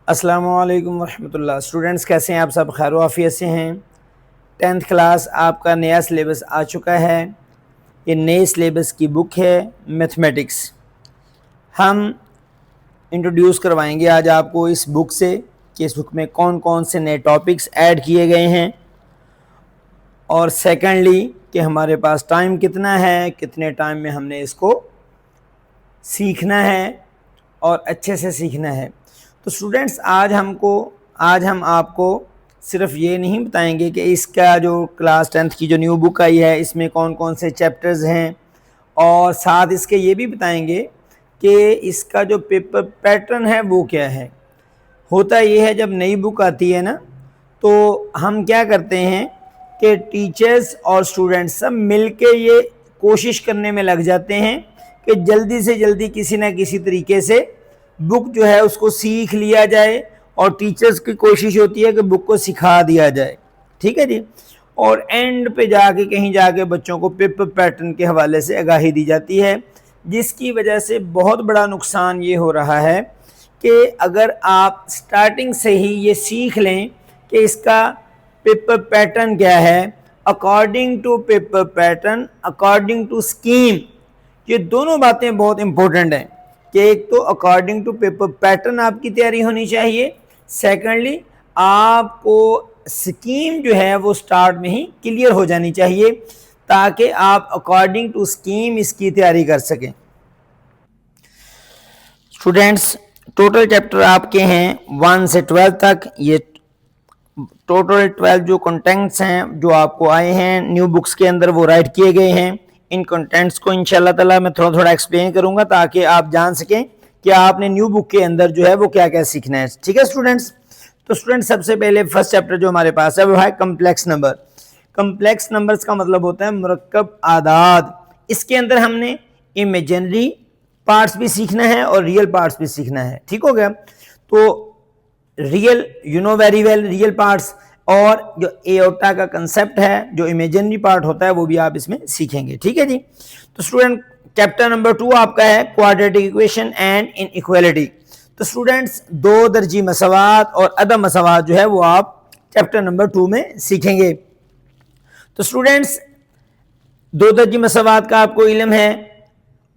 अस्सलामुअलैकुम वरहमतुल्लाह। स्टूडेंट्स कैसे हैं आप सब? खैर आफियत से हैं। 10th क्लास आपका नया सिलेबस आ चुका है। ये नए सिलेबस की बुक है मैथमेटिक्स। हम इंट्रोड्यूस करवाएंगे आज आपको इस बुक से कि इस बुक में कौन कौन से नए टॉपिक्स ऐड किए गए हैं, और सेकेंडली कि हमारे पास टाइम कितना है, कितने टाइम में हमने इसको सीखना है और अच्छे से सीखना है। तो स्टूडेंट्स आज हम आपको सिर्फ ये नहीं बताएंगे कि इसका जो क्लास 10th की जो न्यू बुक आई है इसमें कौन कौन से चैप्टर्स हैं, और साथ इसके ये भी बताएंगे कि इसका जो पेपर पैटर्न है वो क्या है। होता ये है जब नई बुक आती है ना, तो हम क्या करते हैं कि टीचर्स और स्टूडेंट्स सब मिलके ये कोशिश करने में लग जाते हैं कि जल्दी से जल्दी किसी ना किसी तरीके से बुक जो है उसको सीख लिया जाए, और टीचर्स की कोशिश होती है कि बुक को सिखा दिया जाए। ठीक है जी। और एंड पे जाके कहीं जाके बच्चों को पेपर पैटर्न के हवाले से आगाही दी जाती है, जिसकी वजह से बहुत बड़ा नुकसान ये हो रहा है कि अगर आप स्टार्टिंग से ही ये सीख लें कि इसका पेपर पैटर्न क्या है, according to paper pattern, according to scheme, ये दोनों बातें बहुत इंपॉर्टेंट हैं कि एक तो अकॉर्डिंग टू पेपर पैटर्न आपकी तैयारी होनी चाहिए, सेकेंडली आपको स्कीम जो है वो स्टार्ट में ही क्लियर हो जानी चाहिए ताकि आप अकॉर्डिंग टू स्कीम इसकी तैयारी कर सकें। स्टूडेंट्स टोटल चैप्टर आपके हैं 1 से 12 तक। ये टोटल 12 जो कंटेंट्स हैं जो आपको आए हैं न्यू बुक्स के अंदर वो राइट किए गए हैं। इन कंटेंट्स को इंशाल्लाह ताला मैं थोड़ा थोड़ा एक्सप्लेन करूंगा ताकि आप जान सकें कि आपने न्यू बुक के अंदर जो है वो क्या क्या सीखना है। ठीक है स्टूडेंट्स। तो स्टूडेंट्स सबसे पहले फर्स्ट चैप्टर जो हमारे पास है वो है कम्प्लेक्स नंबर। कम्प्लेक्स नंबर्स का मतलब होता है मुरक्कब आदाद। इसके अंदर हमने इमेजिनरी पार्ट्स भी सीखना है और रियल पार्ट्स भी सीखना है। ठीक हो गया। तो real you know very well real parts, और जो एओर्टा का कंसेप्ट है जो इमेजिनरी पार्ट होता है वो भी आप इसमें सीखेंगे। ठीक है जी। तो स्टूडेंट चैप्टर नंबर 2 आपका है क्वाड्रेटिक इक्वेशन एंड इनइक्वालिटी। तो स्टूडेंट्स दो दर्जी मसावात और अदम मसावात जो है वो आप चैप्टर नंबर 2 में सीखेंगे। तो स्टूडेंट्स दो दर्जी मसावात का आपको इल्म है,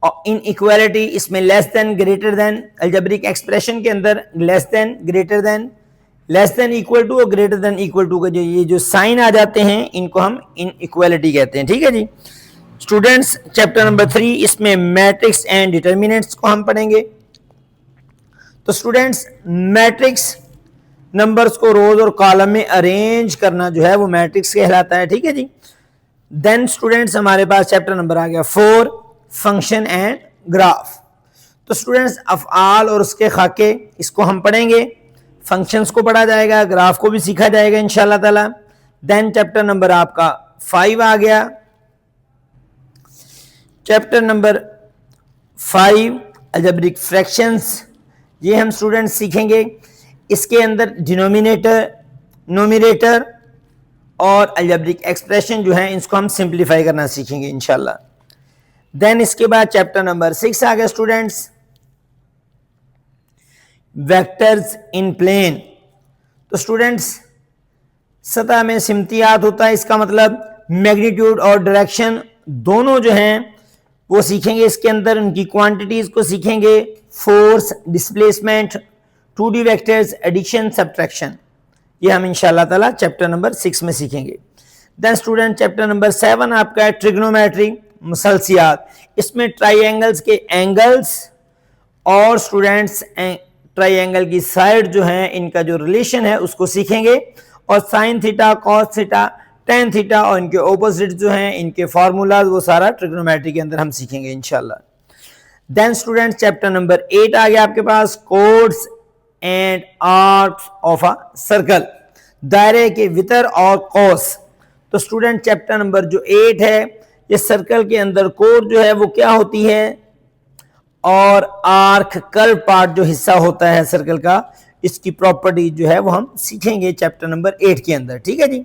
और इनइक्वालिटी इसमें less than greater than, algebraic expression के अंदर less than greater than, less than equal to और ग्रेटर देन इक्वल टू का जो साइन आ जाते हैं इनको हम इनइक्वालिटी कहते हैं। ठीक है जी। स्टूडेंट्स चैप्टर नंबर 3 इसमें मैट्रिक्स एंड डिटर्मिनेंट्स को हम पढ़ेंगे। तो स्टूडेंट्स मैट्रिक्स नंबर्स को रोज और कॉलम में अरेंज करना जो है वो मैट्रिक्स कहलाता है। ठीक है जी। देन स्टूडेंट्स हमारे पास चैप्टर नंबर आ गया 4 फंक्शन एंड ग्राफ। तो स्टूडेंट्स अफ़आल और उसके खाके इसको हम पढ़ेंगे, फंक्शंस को पढ़ा जाएगा, ग्राफ को भी सीखा जाएगा इंशाल्लाह ताला। देन चैप्टर नंबर आपका 5 आ गया। चैप्टर नंबर 5 अलजेब्रिक फ्रैक्शंस, ये हम स्टूडेंट्स सीखेंगे। इसके अंदर डिनोमिनेटर, न्यूमरेटर और अलजेब्रिक एक्सप्रेशन जो है इसको हम सिंप्लीफाई करना सीखेंगे इंशाल्लाह। देन इसके बाद चैप्टर नंबर 6 आ गया स्टूडेंट्स वेक्टर्स इन प्लेन। तो स्टूडेंट्स सतह में सिमतियात होता है, इसका मतलब मैग्नीट्यूड और डायरेक्शन दोनों जो हैं वो सीखेंगे। इसके अंदर उनकी क्वांटिटीज को सीखेंगे, force, displacement, 2D vectors, addition, subtraction, ये हम इंशाल्लाह ताला चैप्टर नंबर 6 में सीखेंगे। देन स्टूडेंट चैप्टर नंबर 7 आपका है ट्रिग्नोमेट्री, मुसलसियात। इसमें ट्राइंगल्स के एंगल्स और स्टूडेंट्स ट्राइंगल की साइड जो है इनका जो रिलेशन है उसको सीखेंगे, और sine theta, cos theta, tan theta और इनके ऑपोजिट जो हैं इनके फार्मूलाज वो सारा ट्रिग्नोमेट्री के अंदर हम सीखेंगे इंशाल्लाह। देन स्टूडेंट्स चैप्टर नंबर 8 आ गया आपके पास chords and arcs of a circle, दायरे के वितर और कौस। तो स्टूडेंट चैप्टर नंबर जो 8 है ये सर्कल के अंदर कोड जो है वो क्या होती है, और आर्क कर्व पार्ट जो हिस्सा होता है सर्कल का इसकी प्रॉपर्टी जो है वो हम सीखेंगे चैप्टर नंबर 8 के अंदर। ठीक है जी।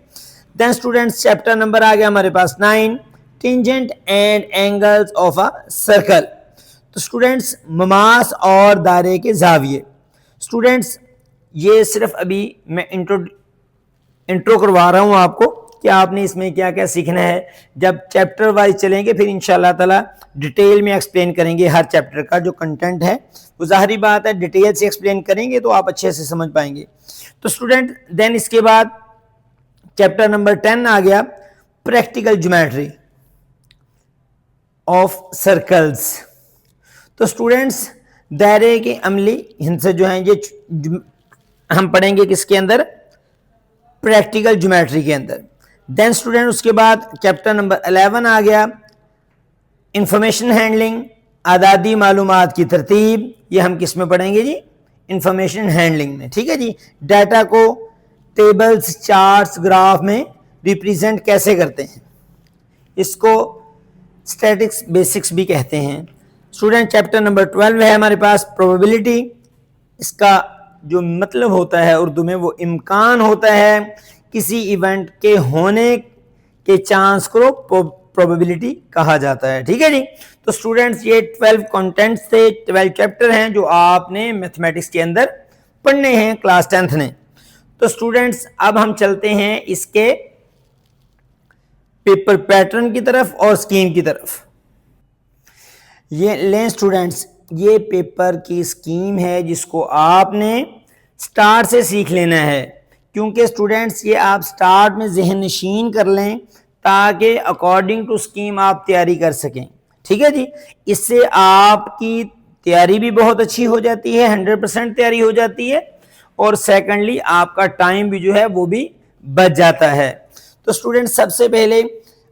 देन स्टूडेंट्स चैप्टर नंबर आ गया हमारे पास 9 tangent and angles of a circle. तो स्टूडेंट्स ममास और दायरे के जाविये। स्टूडेंट्स ये सिर्फ अभी मैं इंट्रो करवा रहा हूं आपको कि आपने इसमें क्या क्या सीखना है। जब चैप्टर वाइज चलेंगे फिर इंशाल्लाह ताला डिटेल में एक्सप्लेन करेंगे हर चैप्टर का जो कंटेंट है। वो ज़ाहिरी बात है डिटेल से एक्सप्लेन करेंगे तो आप अच्छे से समझ पाएंगे। तो स्टूडेंट देन इसके बाद चैप्टर नंबर 10 आ गया, प्रैक्टिकल ज्योमेट्री ऑफ सर्कल्स। तो स्टूडेंट्स दायरे के अमली हिस्से जो हैं ये हम पढ़ेंगे किसके अंदर, प्रैक्टिकल ज्योमेट्री के अंदर। देन स्टूडेंट उसके बाद चैप्टर नंबर 11 आ गया, इंफॉर्मेशन हैंडलिंग, आदादी मालूमात की तरतीब। ये हम किस में पढ़ेंगे जी, इंफॉर्मेशन हैंडलिंग में। ठीक है जी, डाटा को टेबल्स, चार्ट्स, ग्राफ में रिप्रेजेंट कैसे करते हैं, इसको स्टैटिक्स बेसिक्स भी कहते हैं। स्टूडेंट चैप्टर नंबर 12 है हमारे पास, प्रोबेबिलिटी। इसका जो मतलब होता है उर्दू में वो इम्कान होता है, किसी इवेंट के होने के चांस को प्रोबेबिलिटी कहा जाता है। ठीक है जी। तो स्टूडेंट्स ये 12 कंटेंट्स थे, 12 चैप्टर हैं जो आपने मैथमेटिक्स के अंदर पढ़ने हैं क्लास 10th ने। तो स्टूडेंट्स अब हम चलते हैं इसके पेपर पैटर्न की तरफ और स्कीम की तरफ। ये लें स्टूडेंट्स, ये पेपर की स्कीम है जिसको आपने स्टार्ट से सीख लेना है, क्योंकि स्टूडेंट्स ये आप स्टार्ट में जहन नशीन कर लें ताकि अकॉर्डिंग टू स्कीम आप तैयारी कर सकें। ठीक है जी, इससे आपकी तैयारी भी बहुत अच्छी हो जाती है, 100% तैयारी हो जाती है, और सेकेंडली आपका टाइम भी जो है वो भी बच जाता है। तो स्टूडेंट सबसे पहले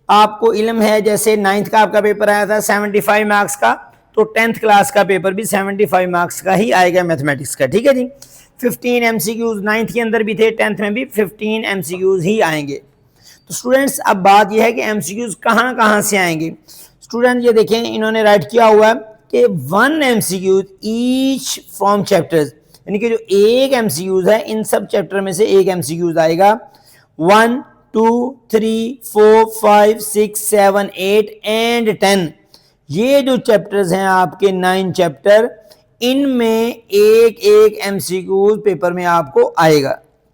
आपको इल्म है, जैसे 9th का आपका पेपर आया था 75 मार्क्स का, तो 10th क्लास का पेपर भी 75 मार्क्स का ही आएगा मैथमेटिक्स का। ठीक है जी, 15 MCQs 9th के अंदर भी थे, 10th में भी 15 MCQs ही आएंगे। तो स्टूडेंट्स अब बात यह है कि MCQs कहाँ कहाँ से आएंगे। स्टूडेंट ये देखें, इन्होंने राइट किया हुआ है कि 1 MCQ ईच फ्रॉम चैप्टर्स, यानी कि जो एक MCQs है इन सब चैप्टर में से एक MCQs आएगा। 1, 2, 3, 4, 5, 6, 7, 8 एंड 10, ये जो चैप्टर्स हैं आपके 9 चैप्टर, इनमें एक एक MCQ पेपर में आपको आएगा।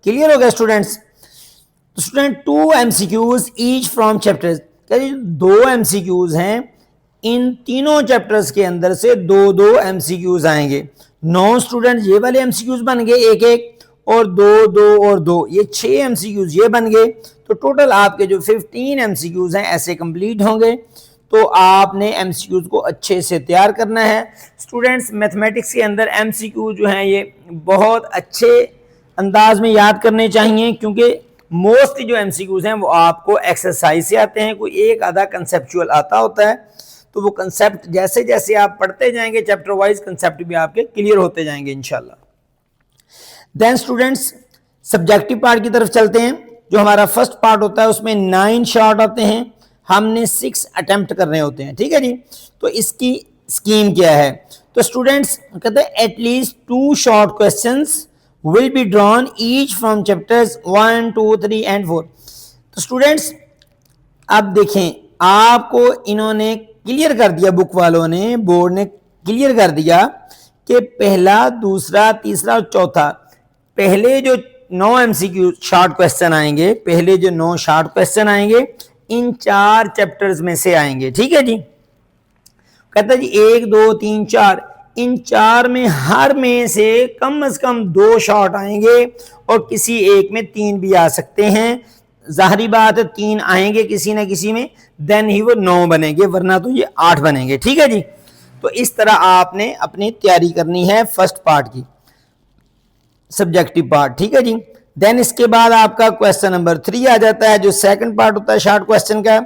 क्लियर हो गया स्टूडेंट्स। तो student 2 MCQs each from chapters, 2 MCQs हैं, इन तीनों चैप्टर्स के अंदर से 2-2 MCQs आएंगे। 9 स्टूडेंट ये वाले MCQs बन गए एक एक, और 2-2 और 2, ये 6 MCQs ये बन गए। तो टोटल आपके जो 15 MCQs हैं ऐसे कंप्लीट होंगे। तो आपने MCQs को अच्छे से तैयार करना है। स्टूडेंट्स मैथमेटिक्स के अंदर MCQ जो हैं ये बहुत अच्छे अंदाज में याद करने चाहिए, क्योंकि मोस्टली जो MCQs हैं वो आपको एक्सरसाइज से आते हैं, कोई एक आधा कंसेप्चुअल आता होता है। तो वो कंसेप्ट जैसे जैसे आप पढ़ते जाएंगे चैप्टर वाइज, कंसेप्ट भी आपके क्लियर होते जाएंगे इंशाल्लाह। देन स्टूडेंट्स सब्जेक्टिव पार्ट की तरफ चलते हैं। जो हमारा फर्स्ट पार्ट होता है उसमें 9 शॉर्ट आते हैं, हमने 6 अटेम्प्ट करने होते हैं। ठीक है जी। तो इसकी स्कीम क्या है, तो स्टूडेंट्स कहते हैं at least 2 short questions will be drawn each from chapters 1, 2, 3 and 4। तो स्टूडेंट्स अब देखें, आपको इन्होंने क्लियर कर दिया, बुक वालों ने, बोर्ड ने क्लियर कर दिया कि पहला, दूसरा, तीसरा और चौथा, पहले जो 9 MCQ शॉर्ट क्वेश्चन आएंगे, पहले जो 9 शॉर्ट क्वेश्चन आएंगे इन 4 चैप्टर्स में से आएंगे। ठीक है जी। कहता है जी 1, 2, 3, 4, इन 4 में हर में से कम 2 शॉर्ट आएंगे, और किसी एक में 3 भी आ सकते हैं। जाहिरी बात है 3 आएंगे किसी ना किसी में, देन ही वो 9 बनेंगे, वरना तो ये 8 बनेंगे। ठीक है जी। तो इस तरह आपने अपनी तैयारी करनी है फर्स्ट पार्ट की, सब्जेक्टिव पार्ट। ठीक है जी। देन इसके बाद आपका क्वेश्चन नंबर 3 आ जाता है, जो सेकंड पार्ट होता है शॉर्ट क्वेश्चन का।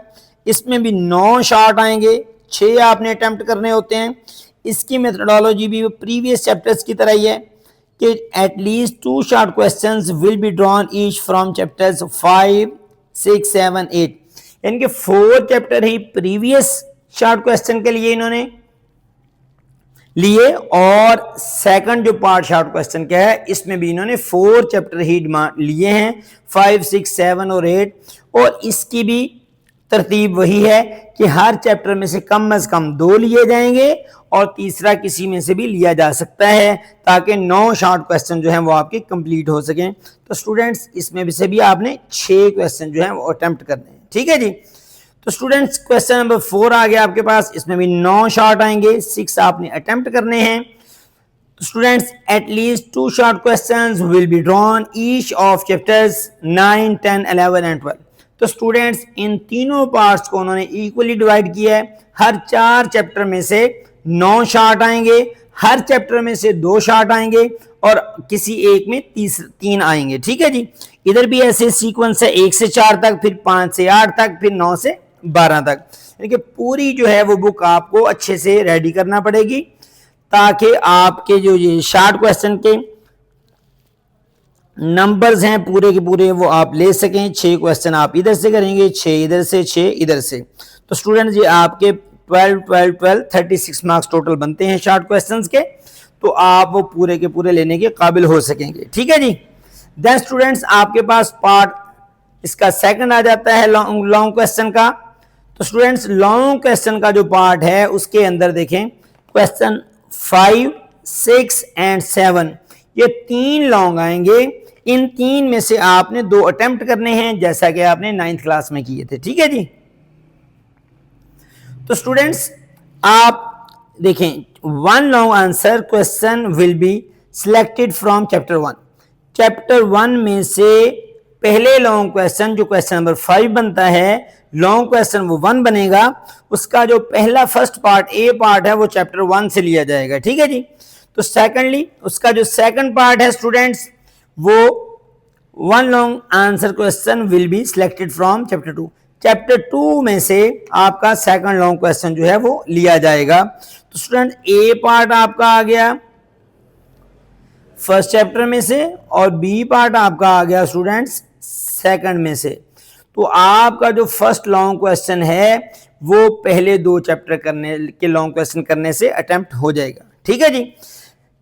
इसमें भी 9 शॉर्ट आएंगे, 6 आपने अटेम्प्ट करने होते हैं। इसकी मेथडोलॉजी भी प्रीवियस चैप्टर्स की तरह ही है कि at least 2 short questions will be drawn each from chapters 5, 6, 7, 8, यानी कि 4 चैप्टर ही प्रीवियस शॉर्ट क्वेश्चन के लिए इन्होंने लिए, और सेकंड जो पार्ट शॉर्ट क्वेश्चन का है इसमें भी इन्होंने 4 चैप्टर ही लिए हैं, 5, 6, 7 और 8। और इसकी भी तरतीब वही है कि हर चैप्टर में से कम 2 लिए जाएंगे और तीसरा किसी में से भी लिया जा सकता है, ताकि 9 शॉर्ट क्वेश्चन जो हैं वो आपके कंप्लीट हो सकें। तो स्टूडेंट्स इसमें से भी आपने 6 क्वेश्चन जो हैं वो अटेम्प्ट करने हैं, ठीक है जी। तो स्टूडेंट्स क्वेश्चन नंबर 4 आ गया आपके पास, इसमें भी 9 शॉर्ट आएंगे, 6 आपने अटेम्प्ट करने हैं। तो students at least 2 short questions will be drawn each of chapters 9, 10, 11 and 12। तो स्टूडेंट्स इन तीनों पार्ट्स को उन्होंने इक्वली डिवाइड किया है। हर 4 चैप्टर में से 9 शॉर्ट आएंगे, हर चैप्टर में से 2 शॉर्ट आएंगे और किसी एक में 3 आएंगे, ठीक है जी। इधर भी ऐसे सीक्वेंस है 1 से 4 तक, फिर 5 से 8 तक, फिर 9 से 12 तक। यानी कि पूरी जो है वो बुक आपको अच्छे से रेडी करना पड़ेगी, ताकि आपके जो ये शॉर्ट क्वेश्चन के नंबर्स हैं पूरे के पूरे वो आप ले सकें। 6 क्वेश्चन आप इधर से करेंगे, 6 इधर से, 6 इधर से। तो स्टूडेंट्स ये आपके 12 36 मार्क्स टोटल बनते हैं शॉर्ट क्वेश्चंस के, तो आप वो पूरे के पूरे लेने के काबिल हो सकेंगे, ठीक है जी। देन स्टूडेंट्स आपके पास पार्ट इसका सेकंड आ जाता है लॉन्ग क्वेश्चन का। तो स्टूडेंट्स लॉन्ग क्वेश्चन का जो पार्ट है उसके अंदर देखें क्वेश्चन 5, 6 एंड 7 ये 3 लॉन्ग आएंगे। इन 3 में से आपने 2 अटेम्प्ट करने हैं, जैसा कि आपने 9th क्लास में किए थे, ठीक है जी। तो स्टूडेंट्स आप देखें 1 long answer question will be selected from chapter 1। Chapter 1 में से पहले लॉन्ग क्वेश्चन जो क्वेश्चन नंबर 5 बनता है, लॉन्ग क्वेश्चन वो 1 बनेगा। उसका जो पहला फर्स्ट पार्ट ए पार्ट है वो चैप्टर 1 से लिया जाएगा, ठीक है जी। तो सेकंडली उसका जो सेकंड पार्ट है स्टूडेंट्स वो 1 long answer question will be selected from chapter 2। Chapter 2 में से आपका सेकंड लॉन्ग क्वेश्चन जो है वो लिया जाएगा। तो स्टूडेंट ए पार्ट आपका आ गया फर्स्ट चैप्टर में से और बी पार्ट आपका आ गया स्टूडेंट्स सेकंड में से। तो आपका जो फर्स्ट लॉन्ग क्वेश्चन है वो पहले 2 चैप्टर करने के लॉन्ग क्वेश्चन करने से अटेम्प्ट हो जाएगा, ठीक है जी।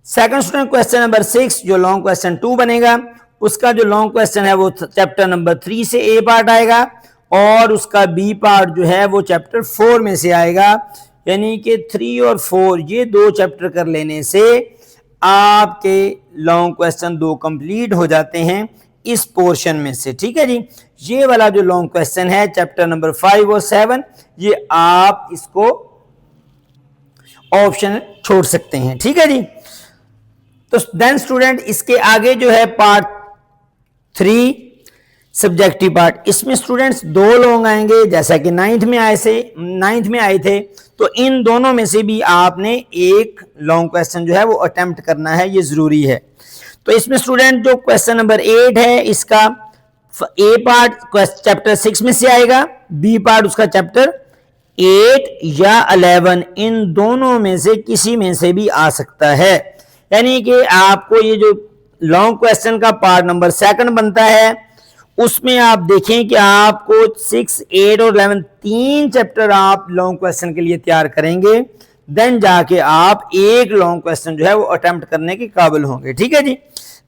सेकंड स्टूडेंट क्वेश्चन नंबर 6 जो लॉन्ग क्वेश्चन 2 बनेगा, उसका जो लॉन्ग क्वेश्चन है वो चैप्टर नंबर 3 से ए पार्ट आएगा और उसका बी पार्ट जो है वो चैप्टर 4 में से आएगा। यानी कि 3 और 4 ये 2 चैप्टर कर लेने से आपके लॉन्ग क्वेश्चन 2 कंप्लीट हो जाते हैं इस पोर्शन में से, ठीक है जी। ये वाला जो लॉन्ग क्वेश्चन है चैप्टर नंबर 5 और 7 ये आप इसको ऑप्शन छोड़ सकते हैं, ठीक है जी। तो देन स्टूडेंट इसके आगे जो है पार्ट 3 सब्जेक्टिव पार्ट, इसमें स्टूडेंट्स 2 लॉन्ग आएंगे जैसा कि 9th में आए थे। तो इन दोनों में से भी आपने एक लॉन्ग क्वेश्चन जो है वो अटेम्प्ट करना है, ये जरूरी है। तो इसमें स्टूडेंट जो क्वेश्चन नंबर 8 है इसका ए पार्ट चैप्टर 6 में से आएगा, बी पार्ट उसका चैप्टर 8 या 11 इन दोनों में से किसी में से भी आ सकता है। यानी कि आपको ये जो लॉन्ग क्वेश्चन का पार्ट नंबर 2 बनता है उसमें आप देखें कि आपको 6, 8 और 11 3 चैप्टर आप लॉन्ग क्वेश्चन के लिए तैयार करेंगे, देन जाके आप एक लॉन्ग क्वेश्चन जो है वो अटेम्प्ट करने के काबिल होंगे, ठीक है जी।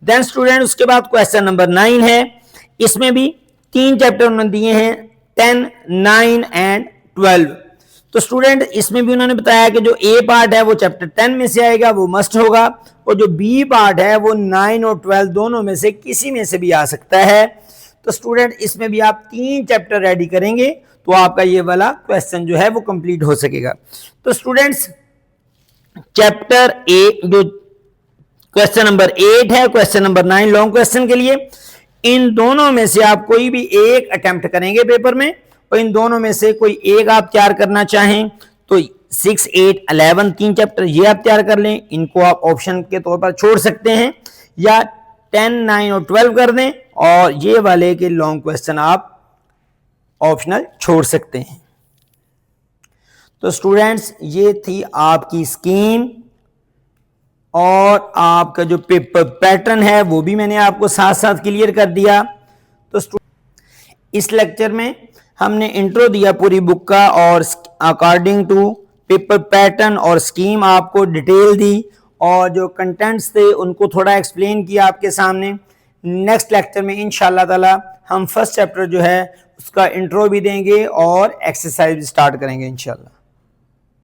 देन स्टूडेंट उसके बाद क्वेश्चन नंबर 9 है, इसमें भी 3 चैप्टर उन्होंने दिए हैं 10, 9 एंड 12। तो स्टूडेंट इसमें भी उन्होंने बताया कि जो ए पार्ट है वो चैप्टर 10 में से आएगा, वो मस्ट होगा, और जो बी पार्ट है वो 9 और 12 दोनों में से किसी में से भी आ सकता है। तो स्टूडेंट इसमें भी आप 3 चैप्टर रेडी करेंगे तो आपका ये वाला क्वेश्चन जो है वो कंप्लीट हो सकेगा। तो स्टूडेंट्स चैप्टर ए जो क्वेश्चन नंबर 8 है, क्वेश्चन नंबर 9 लॉन्ग क्वेश्चन के लिए, इन दोनों में से आप कोई भी एक अटेम्प्ट करेंगे पेपर में, और इन दोनों में से कोई एक आप तैयार करना चाहें तो 6, 8, 11 3 चैप्टर ये आप तैयार कर लें, इनको आप ऑप्शन के तौर पर छोड़ सकते हैं, या 10, 9 और 12 कर दें और ये वाले के लॉन्ग क्वेश्चन आप ऑप्शनल छोड़ सकते हैं। तो स्टूडेंट्स ये थी आपकी स्कीम, और आपका जो पेपर पैटर्न है वो भी मैंने आपको साथ साथ क्लियर कर दिया। तो इस लेक्चर में हमने इंट्रो दिया पूरी बुक का, और अकॉर्डिंग टू पेपर पैटर्न और स्कीम आपको डिटेल दी, और जो कंटेंट्स थे उनको थोड़ा एक्सप्लेन किया आपके सामने। नेक्स्ट लेक्चर में इंशाल्लाह ताला हम फर्स्ट चैप्टर जो है उसका इंट्रो भी देंगे और एक्सरसाइज भी स्टार्ट करेंगे इंशाल्लाह।